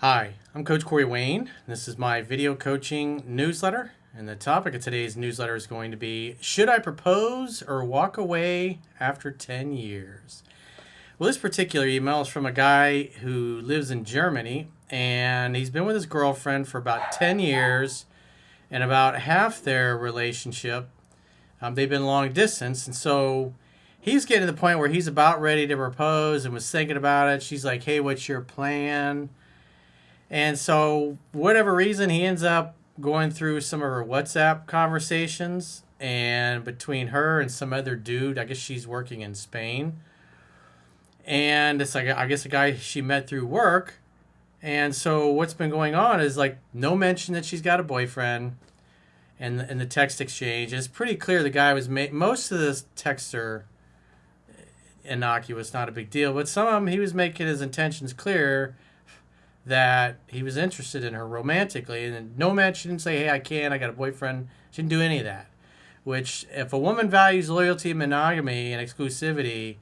Hi, I'm Coach Corey Wayne. This is my video coaching newsletter, and the topic of today's newsletter is going to be Should I propose or walk away after 10 years? Well, this particular email is from a guy who lives in Germany, and he's been with his girlfriend for about 10 years, and about half their relationship, they've been long distance, and so he's getting to the point where he's about ready to propose and was thinking about it. She's like, hey, what's your plan? And so, whatever reason, he ends up going through some of her WhatsApp conversations, and between her and some other dude, I guess she's working in Spain, and it's like I guess a guy she met through work. And so, what's been going on is like no mention that she's got a boyfriend, and in the text exchange, it's pretty clear the guy was most of the texts are innocuous, not a big deal, but some of them he was making his intentions clear that he was interested in her romantically, and no match, she didn't say, hey, I got a boyfriend. She didn't do any of that. Which, if a woman values loyalty, monogamy, and exclusivity,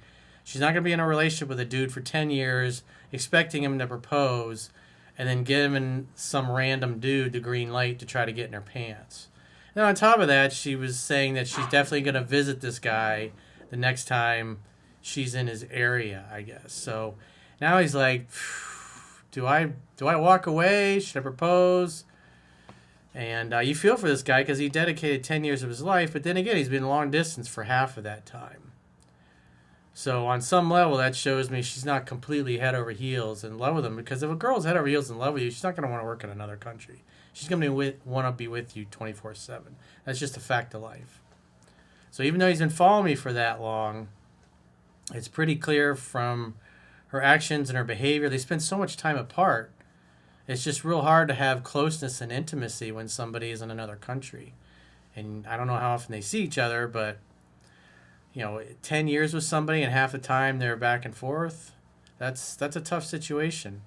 she's not going to be in a relationship with a dude for 10 years expecting him to propose and then giving some random dude the green light to try to get in her pants. Now, on top of that, she was saying that she's definitely going to visit this guy the next time she's in his area, I guess. So now he's like, do I walk away? Should I propose? And you feel for this guy because he dedicated 10 years of his life, but then again, he's been long distance for half of that time. So on some level, that shows me she's not completely head over heels in love with him, because if a girl's head over heels in love with you, she's not going to want to work in another country. She's going to want to be with you 24/7. That's just a fact of life. So even though he's been following me for that long, it's pretty clear from her actions and her behavior. They spend so much time apart. It's just real hard to have closeness and intimacy when somebody is in another country. And I don't know how often they see each other, but 10 years with somebody and half the time they're back and forth. That's a tough situation.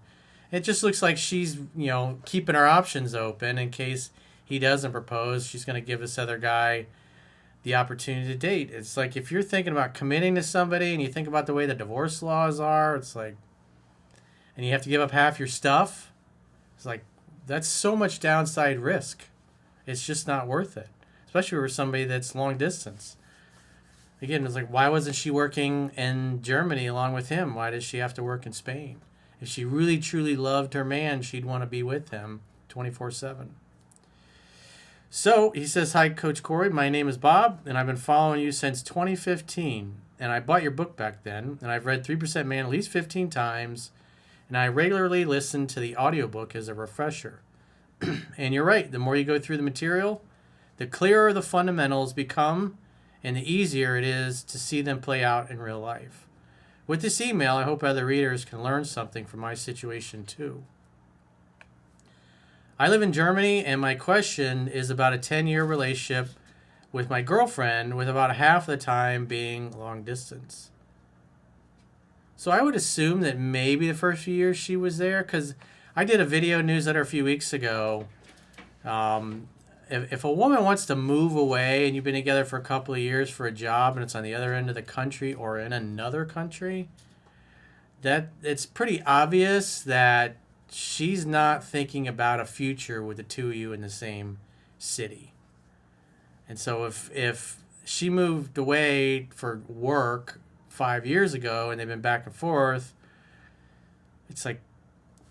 It just looks like she's, keeping her options open in case he doesn't propose. She's going to give this other guy the opportunity to date. It's like if you're thinking about committing to somebody and you think about the way the divorce laws are, it's like, and you have to give up half your stuff. It's like, that's so much downside risk. It's just not worth it, especially for somebody that's long distance. Again, it's like, why wasn't she working in Germany along with him? Why does she have to work in Spain? If she really truly loved her man, she'd want to be with him 24/7. So he says, hi, Coach Corey. My name is Bob, and I've been following you since 2015. And I bought your book back then, and I've read 3% Man at least 15 times, and I regularly listen to the audiobook as a refresher. And you're right, the more you go through the material, the clearer the fundamentals become, and the easier it is to see them play out in real life. With this email, I hope other readers can learn something from my situation too. I live in Germany, and my question is about a 10-year relationship with my girlfriend, with about half the time being long distance. So I would assume that maybe the first few years she was there, because I did a video newsletter a few weeks ago. If a woman wants to move away and you've been together for a couple of years for a job and it's on the other end of the country or in another country, that it's pretty obvious that she's not thinking about a future with the two of you in the same city. And so if she moved away for work 5 years ago and they've been back and forth, it's like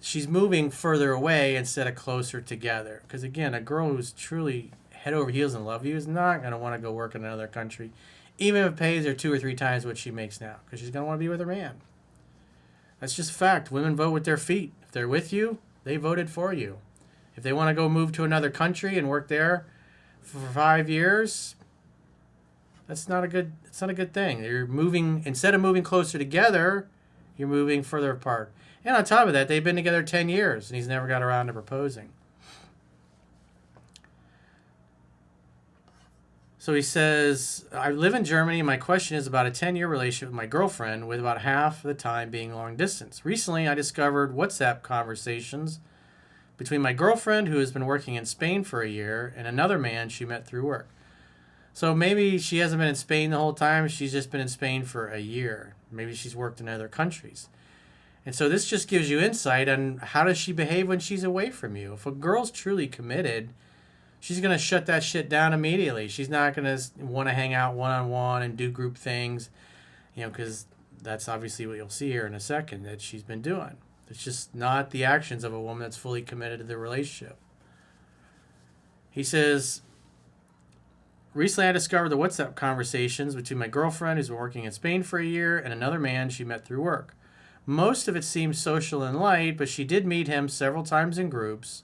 she's moving further away instead of closer together. Because again, a girl who's truly head over heels in love with you is not going to want to go work in another country, even if it pays her 2 or 3 times what she makes now, because she's going to want to be with her man. That's just a fact. Women vote with their feet. If they're with you, they voted for you. If they want to go move to another country and work there for 5 years, it's not a good thing. You're moving, instead of moving closer together, you're moving further apart. And on top of that, they've been together 10 years, and he's never got around to proposing. So he says, I live in Germany. My question is about a 10-year relationship with my girlfriend, with about half the time being long distance. Recently, I discovered WhatsApp conversations between my girlfriend, who has been working in Spain for a year, and another man she met through work. So maybe she hasn't been in Spain the whole time. She's just been in Spain for a year. Maybe she's worked in other countries. And so this just gives you insight on how does she behave when she's away from you. If a girl's truly committed, she's going to shut that shit down immediately. She's not going to want to hang out one-on-one and do group things, because that's obviously what you'll see here in a second that she's been doing. It's just not the actions of a woman that's fully committed to the relationship. He says, recently I discovered the WhatsApp conversations between my girlfriend who's been working in Spain for a year and another man she met through work. Most of it seems social and light, but she did meet him several times in groups,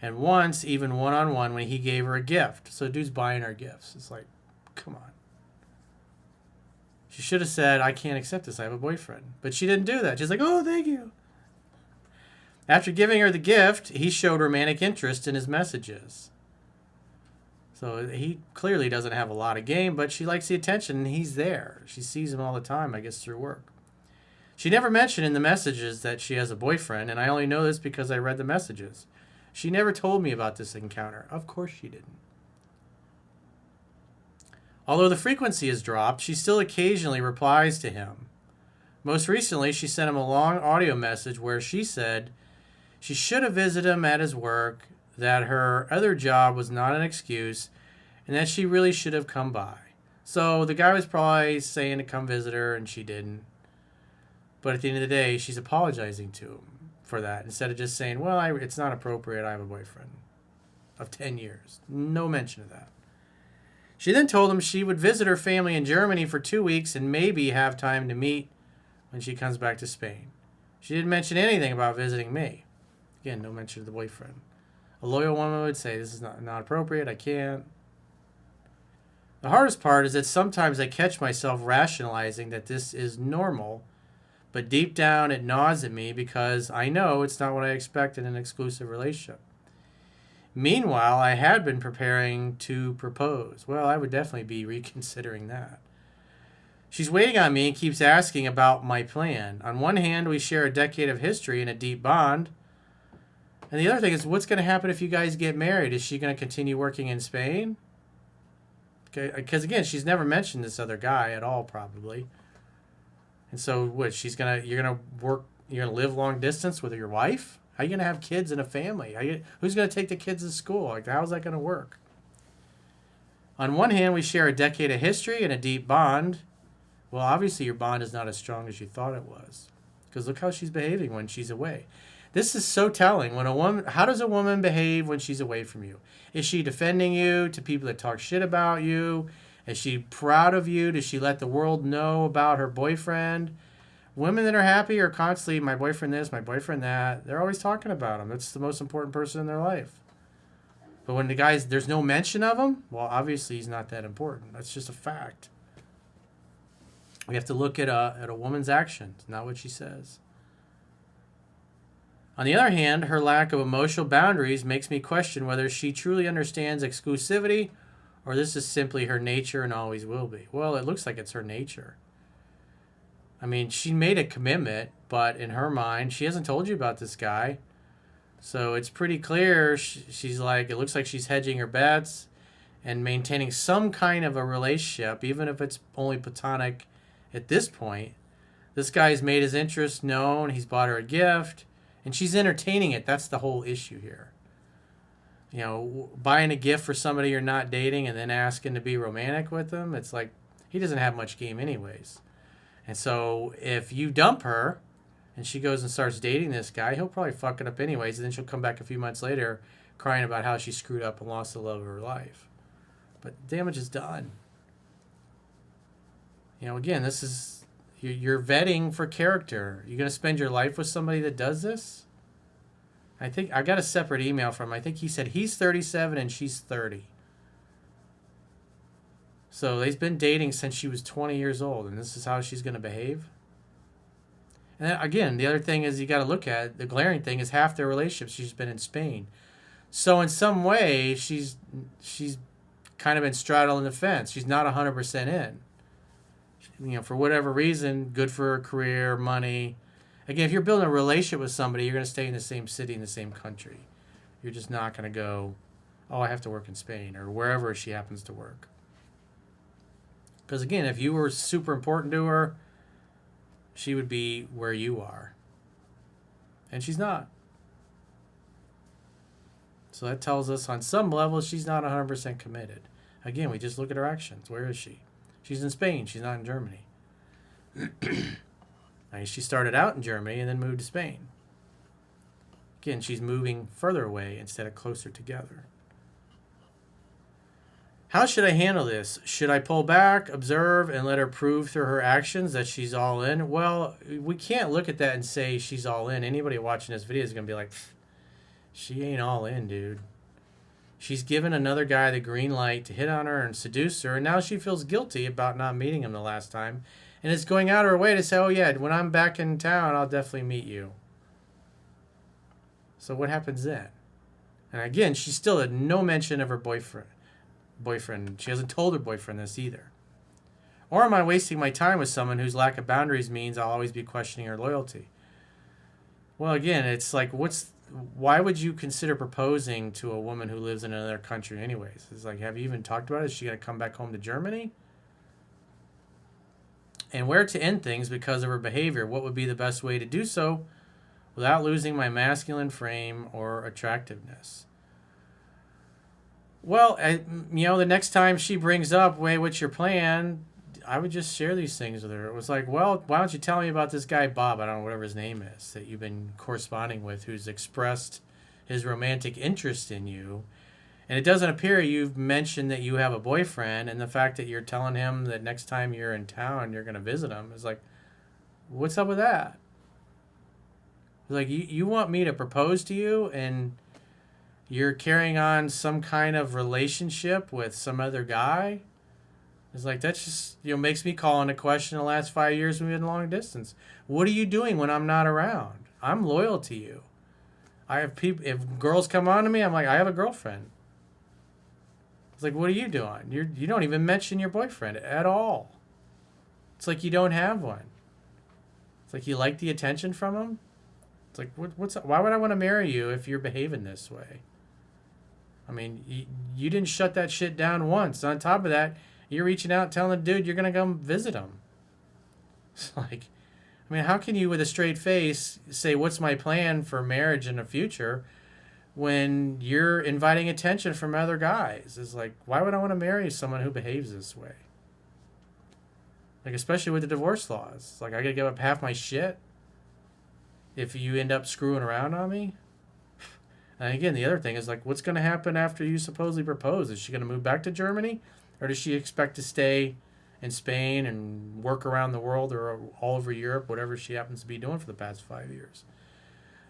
and once even one-on-one when he gave her a gift. So dude's buying her gifts. It's like, come on. She should have said, I can't accept this, I have a boyfriend. But she didn't do that. She's like, oh, thank you. After giving her the gift, he showed romantic interest in his messages. So he clearly doesn't have a lot of game, but she likes the attention, and he's there. She sees him all the time, I guess, through work. She never mentioned in the messages that she has a boyfriend, and I only know this because I read the messages. She never told me about this encounter. Of course she didn't. Although the frequency has dropped, she still occasionally replies to him. Most recently, she sent him a long audio message where she said she should have visited him at his work, that her other job was not an excuse, and that she really should have come by. So the guy was probably saying to come visit her, and she didn't. But at the end of the day, she's apologizing to him for that instead of just saying, well, it's not appropriate. I have a boyfriend of 10 years. No mention of that. She then told him she would visit her family in Germany for 2 weeks and maybe have time to meet when she comes back to Spain. She didn't mention anything about visiting me. Again, no mention of the boyfriend. A loyal woman would say, this is not appropriate. I can't. The hardest part is that sometimes I catch myself rationalizing that this is normal, but deep down it gnaws at me because I know it's not what I expect in an exclusive relationship. Meanwhile, I had been preparing to propose. Well, I would definitely be reconsidering that. She's waiting on me and keeps asking about my plan. On one hand, we share a decade of history and a deep bond. And the other thing is, what's going to happen if you guys get married? Is she going to continue working in Spain? Okay, because again, she's never mentioned this other guy at all, probably. And so, what? You're gonna work. You're gonna live long distance with your wife. How are you gonna have kids and a family? Who's gonna take the kids to school? Like, how's that gonna work? On one hand, we share a decade of history and a deep bond. Well, obviously, your bond is not as strong as you thought it was, because look how she's behaving when she's away. This is so telling. How does a woman behave when she's away from you? Is she defending you to people that talk shit about you? Is she proud of you? Does she let the world know about her boyfriend? Women that are happy are constantly, my boyfriend this, my boyfriend that. They're always talking about him. It's the most important person in their life. But when there's no mention of him, well, obviously he's not that important. That's just a fact. We have to look at a woman's actions, not what she says. On the other hand, her lack of emotional boundaries makes me question whether she truly understands exclusivity or this is simply her nature and always will be. Well, it looks like it's her nature. I mean, she made a commitment, but in her mind, she hasn't told you about this guy. So it's pretty clear she's like, it looks like she's hedging her bets and maintaining some kind of a relationship, even if it's only platonic at this point. This guy's made his interest known. He's bought her a gift, and she's entertaining it. That's the whole issue here. Buying a gift for somebody you're not dating and then asking to be romantic with them, it's like he doesn't have much game anyways. And so if you dump her and she goes and starts dating this guy, he'll probably fuck it up anyways, and then she'll come back a few months later crying about how she screwed up and lost the love of her life. But damage is done. Again, this is, you're vetting for character. You're going to spend your life with somebody that does this? I think I got a separate email from him. I think he said he's 37 and she's 30. So they've been dating since she was 20 years old, and this is how she's going to behave? And then, again, the other thing is you got to look at, the glaring thing is half their relationship she's been in Spain. So in some way, she's kind of been straddling the fence. She's not 100% in. For whatever reason, good for her career, money. Again, if you're building a relationship with somebody, you're going to stay in the same city, in the same country. You're just not going to go, oh, I have to work in Spain, or wherever she happens to work. Because again, if you were super important to her, she would be where you are. And she's not. So that tells us on some level she's not 100% committed. Again, we just look at her actions. Where is she? She's in Spain. She's not in Germany. I mean, she started out in Germany and then moved to Spain. Again, she's moving further away instead of closer together. How should I handle this? Should I pull back, observe, and let her prove through her actions that she's all in? Well, we can't look at that and say she's all in. Anybody watching this video is going to be like, she ain't all in, dude. She's given another guy the green light to hit on her and seduce her, and now she feels guilty about not meeting him the last time, and is going out of her way to say, oh yeah, when I'm back in town, I'll definitely meet you. So what happens then? And again, she still had no mention of her boyfriend. She hasn't told her boyfriend this either. Or am I wasting my time with someone whose lack of boundaries means I'll always be questioning her loyalty? Well, again, it's like, why would you consider proposing to a woman who lives in another country anyways? It's like, have you even talked about it? Is she going to come back home to Germany? And where to end things because of her behavior? What would be the best way to do so without losing my masculine frame or attractiveness? Well, the next time she brings up, wait, what's your plan? I would just share these things with her. It was like, well, why don't you tell me about this guy, Bob, I don't know, whatever his name is, that you've been corresponding with, who's expressed his romantic interest in you. And it doesn't appear you've mentioned that you have a boyfriend, and the fact that you're telling him that next time you're in town, you're going to visit him is like, what's up with that? Like, you want me to propose to you, and you're carrying on some kind of relationship with some other guy? It's like, that just, makes me call into question the last 5 years we've been long distance. What are you doing when I'm not around? I'm loyal to you. I have people, if girls come on to me, I'm like, I have a girlfriend. It's like, what are you doing? You don't even mention your boyfriend at all. It's like you don't have one. It's like you like the attention from him. It's like, why would I want to marry you if you're behaving this way? I mean, you didn't shut that shit down once. On top of that, you're reaching out telling the dude you're going to come visit him. It's like, I mean, how can you with a straight face say, what's my plan for marriage in the future, when you're inviting attention from other guys? It's like, why would I want to marry someone who behaves this way? Like, especially with the divorce laws. It's like, I got to give up half my shit if you end up screwing around on me. And again, the other thing is, like, what's going to happen after you supposedly propose? Is she going to move back to Germany? Or does she expect to stay in Spain and work around the world or all over Europe, whatever she happens to be doing for the past 5 years?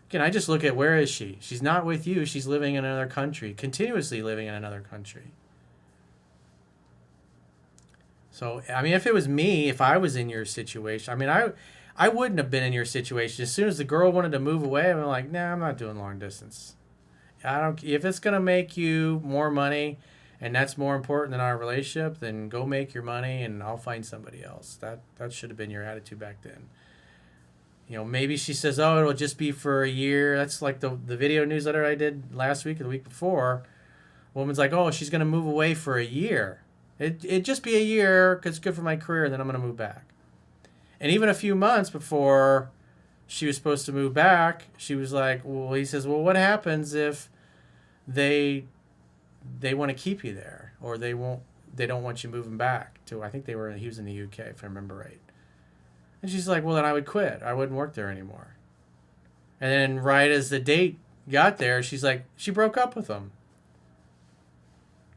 Again, I just look at, where is she? She's not with you. She's living in another country, continuously living in another country. So, I mean, if it was me, if I was in your situation, I mean, I wouldn't have been in your situation. As soon as the girl wanted to move away, I'm like, nah, I'm not doing long distance. If it's going to make you more money and that's more important than our relationship, then go make your money and I'll find somebody else. That should have been your attitude back then. Maybe she says, oh, it'll just be for a year. That's like the video newsletter I did last week or the week before. Woman's like, oh, she's going to move away for a year. It'd just be a year because it's good for my career, and then I'm going to move back. And even a few months before she was supposed to move back, she was like, well, he says, well, what happens if they want to keep you there, or they don't want you moving back to, I think he was in the UK, if I remember right. And she's like, well, then I would quit. I wouldn't work there anymore. And then right as the date got there, she's like, she broke up with him.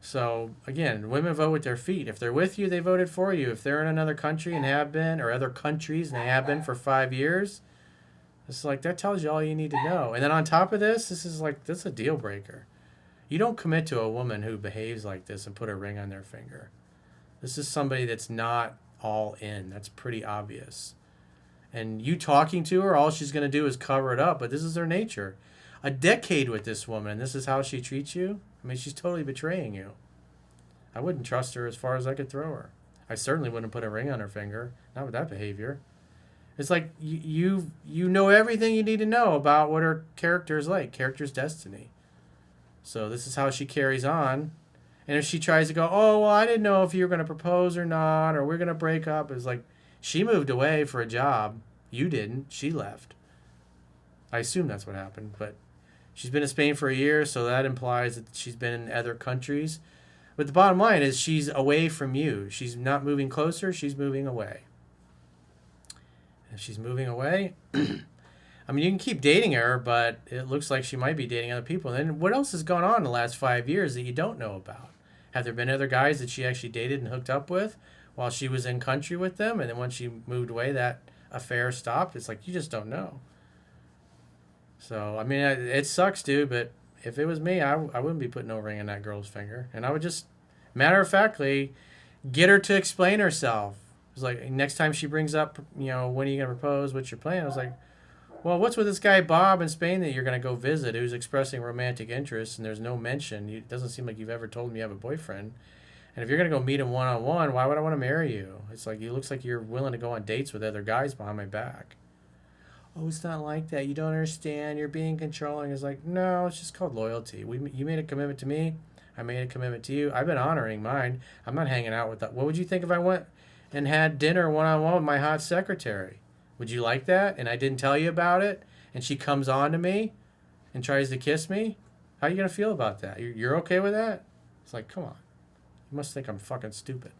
So, again, women vote with their feet. If they're with you, they voted for you. If they're in another country and have been, or other countries and they have been for 5 years, it's like, that tells you all you need to know. And then on top of this is a deal breaker. You don't commit to a woman who behaves like this and put a ring on their finger. This is somebody that's not all in. That's pretty obvious. And you talking to her, all she's going to do is cover it up, but this is her nature. A decade with this woman, and this is how she treats you? I mean, she's totally betraying you. I wouldn't trust her as far as I could throw her. I certainly wouldn't put a ring on her finger. Not with that behavior. It's like you know everything you need to know about what her character is like. Character's destiny. So this is how she carries on. And if she tries to go, oh, well, I didn't know if you were going to propose or not, or we're going to break up. It's like, she moved away for a job. You didn't. She left. I assume that's what happened, but she's been in Spain for a year, so that implies that she's been in other countries. But the bottom line is she's away from you. She's not moving closer, she's moving away. If she's moving away, I mean, you can keep dating her, but it looks like she might be dating other people. And then what else has gone on in the last 5 years that you don't know about? Have there been other guys that she actually dated and hooked up with while she was in country with them? And then once she moved away, that affair stopped? It's like, you just don't know. So, I mean, it sucks, dude, but if it was me, I wouldn't be putting no ring on that girl's finger. And I would just, matter of factly, get her to explain herself. It's like, next time she brings up, when are you going to propose? What's your plan? I was like, well, what's with this guy Bob in Spain that you're going to go visit who's expressing romantic interest and there's no mention? It doesn't seem like you've ever told him you have a boyfriend. And if you're going to go meet him one-on-one, why would I want to marry you? It's like, it looks like you're willing to go on dates with other guys behind my back. Oh, it's not like that. You don't understand. You're being controlling. It's like, no, it's just called loyalty. You made a commitment to me. I made a commitment to you. I've been honoring mine. I'm not hanging out with that. What would you think if I went and had dinner one-on-one with my hot secretary? Would you like that? And I didn't tell you about it, and she comes on to me and tries to kiss me? How are you going to feel about that? You're okay with that? It's like, come on. You must think I'm fucking stupid.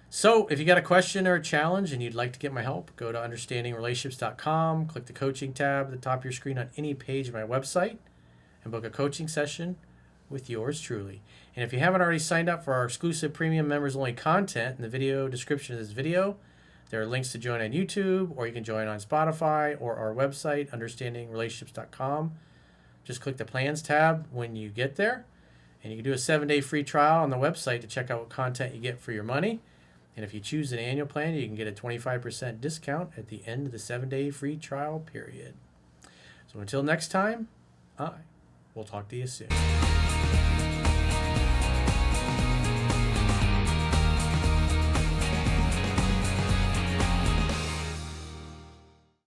So if you got a question or a challenge and you'd like to get my help, go to understandingrelationships.com, click the coaching tab at the top of your screen on any page of my website, and book a coaching session with yours truly. And if you haven't already signed up for our exclusive premium members-only content in the video description of this video, there are links to join on YouTube, or you can join on Spotify or our website, understandingrelationships.com. Just click the plans tab when you get there, and you can do a 7-day free trial on the website to check out what content you get for your money. And if you choose an annual plan, you can get a 25% discount at the end of the 7-day free trial period. So until next time, I will talk to you soon.